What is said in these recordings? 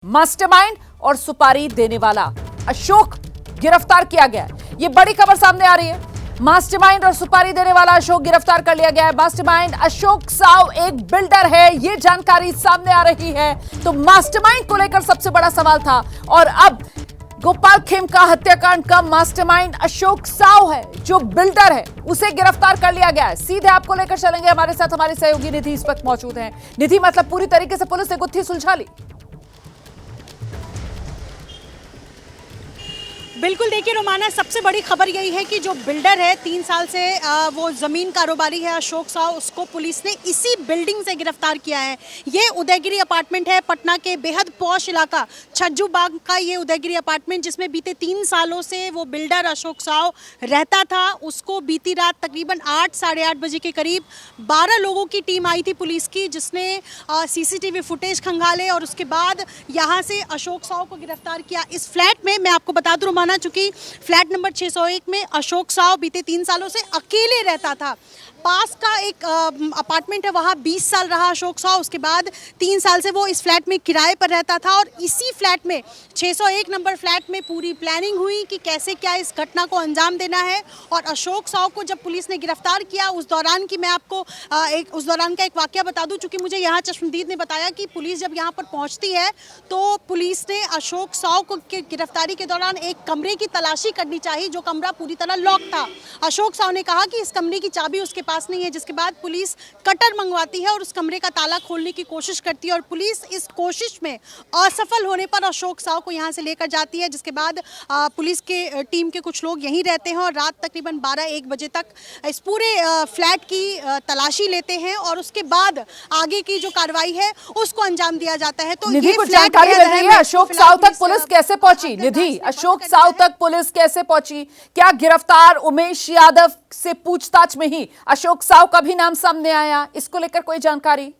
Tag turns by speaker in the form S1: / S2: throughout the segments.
S1: Mastermind और सुपारी देने वाला अशोक गिरफ्तार किया गया है। ये बड़ी खबर सामने आ रही है। मास्टरमाइंड और सुपारी देने वाला अशोक गिरफ्तार कर लिया गया है। मास्टरमाइंड अशोक साव एक बिल्डर है, ये जानकारी सामने आ रही है। तो मास्टरमाइंड को लेकर सबसे बड़ा सवाल था और अब गोपाल खेमका हत्याकांड का मास्टरमाइंड अशोक साव है, जो बिल्डर है, उसे गिरफ्तार कर लिया गया है। सीधे आपको लेकर चलेंगे, हमारे साथ हमारी सहयोगी निधि इस वक्त मौजूद है। निधि, मतलब पूरी तरीके से पुलिस ने गुत्थी सुलझा ली?
S2: बिल्कुल, देखिए रोमाना, सबसे बड़ी खबर यही है कि जो बिल्डर है 3 साल से वो ज़मीन कारोबारी है अशोक साव, उसको पुलिस ने इसी बिल्डिंग से गिरफ्तार किया है। ये उदयगिरी अपार्टमेंट है, पटना के बेहद पॉश इलाका छज्जू बाग का ये उदयगिरी अपार्टमेंट, जिसमें बीते 3 सालों से वो बिल्डर अशोक साव रहता था। उसको बीती रात तकरीबन 8 साढ़े 8 बजे के करीब 12 लोगों की टीम आई थी पुलिस की, जिसने CCTV फुटेज खंगाले और उसके बाद यहाँ से अशोक साव को गिरफ्तार किया। इस फ्लैट में मैं आपको बता दूं रोमाना, चूंकि फ्लैट नंबर 601 में अशोक साव बीते 3 सालों से अकेले रहता था। पास का एक अपार्टमेंट है, वहाँ 20 साल रहा अशोक साव। उसके बाद 3 साल से वो इस फ्लैट में किराए पर रहता था और इसी फ्लैट में 601 नंबर फ्लैट में पूरी प्लानिंग हुई कि कैसे क्या इस घटना को अंजाम देना है। और अशोक साव को जब पुलिस ने गिरफ्तार किया, उस दौरान की मैं आपको उस दौरान का एक वाकया बता दूं, चूँकि मुझे यहाँ चश्मदीद ने बताया कि पुलिस जब यहाँ पर पहुँचती है तो पुलिस ने अशोक साव को गिरफ्तारी के दौरान एक कमरे की तलाशी करनी चाहिए, जो कमरा पूरी तरह लॉक था। अशोक साव ने कहा कि इस कमरे की चाबी उसके पास नहीं है, जिसके बाद पुलिस कटर मंगवाती है और उस कमरे का ताला खोलने की कोशिश करती है और पुलिस इस कोशिश में असफल होने पर अशोक साव को यहां से लेकर जाती है। जिसके बाद पुलिस के टीम के कुछ लोग यहीं रहते हैं और रात तकरीबन 12-1 बजे तक इस पूरे फ्लैट की तलाशी लेते हैं और उसके बाद आगे की जो कार्रवाई है उसको अंजाम दिया जाता है। तो
S1: निधि, कुछ जानकारी मिल रही है अशोक साव तक पुलिस कैसे पहुंची? निधि, अशोक साव तक पुलिस कैसे पहुंची? क्या गिरफ्तार उमेश यादव से पूछताछ में ही अशोक साव का भी नाम सामने आया? इसको लेकर कोई जानकारी?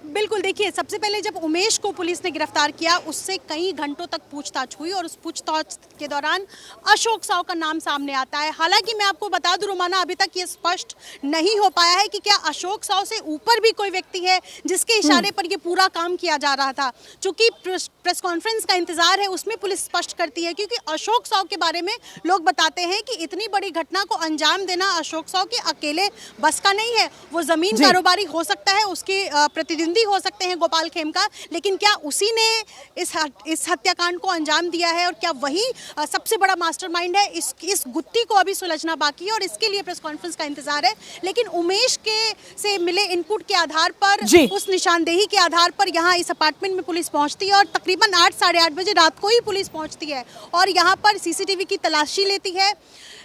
S2: बिल्कुल, देखिए, सबसे पहले जब उमेश को पुलिस ने गिरफ्तार किया, उससे कई घंटों तक पूछताछ हुई और उस पूछताछ के दौरान अशोक साव का नाम सामने आता है। हालांकि मैं आपको बता दूं रोमाना, अभी तक ये स्पष्ट नहीं हो पाया है कि क्या अशोक साव से ऊपर भी कोई व्यक्ति है जिसके इशारे पर ये पूरा काम किया जा रहा था। चूंकि प्रेस कॉन्फ्रेंस का इंतजार है, उसमें पुलिस स्पष्ट करती है, क्योंकि अशोक साव के बारे में लोग बताते हैं कि इतनी बड़ी घटना को अंजाम देना अशोक साव के अकेले बस का नहीं है। वो जमीन कारोबारी हो सकता है, उसके प्रतिद्वंदी हो सकते हैं गोपाल खेमका, लेकिन क्या उसी ने इस हत्याकांड को अंजाम दिया है और क्या वही सबसे बड़ा मास्टरमाइंड है? इस गुत्थी को अभी सुलझना बाकी है और इसके लिए प्रेस कॉन्फ्रेंस का इंतजार है। लेकिन उमेश के से मिले इनपुट के आधार पर, उस निशानदेही के आधार पर यहाँ इस अपार्टमेंट में पुलिस पहुंचती है और तकरीबन 8 साढ़े 8 बजे रात को ही पुलिस पहुंचती है और यहाँ पर CCTV की तलाशी लेती है।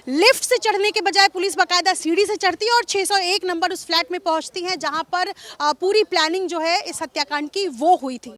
S2: लिफ्ट से चढ़ने के बजाय पुलिस बाकायदा सीढ़ी से चढ़ती है और 601 नंबर उस फ्लैट में पहुंचती है, जहां पर पूरी प्लानिंग जो है इस हत्याकांड की वो हुई थी।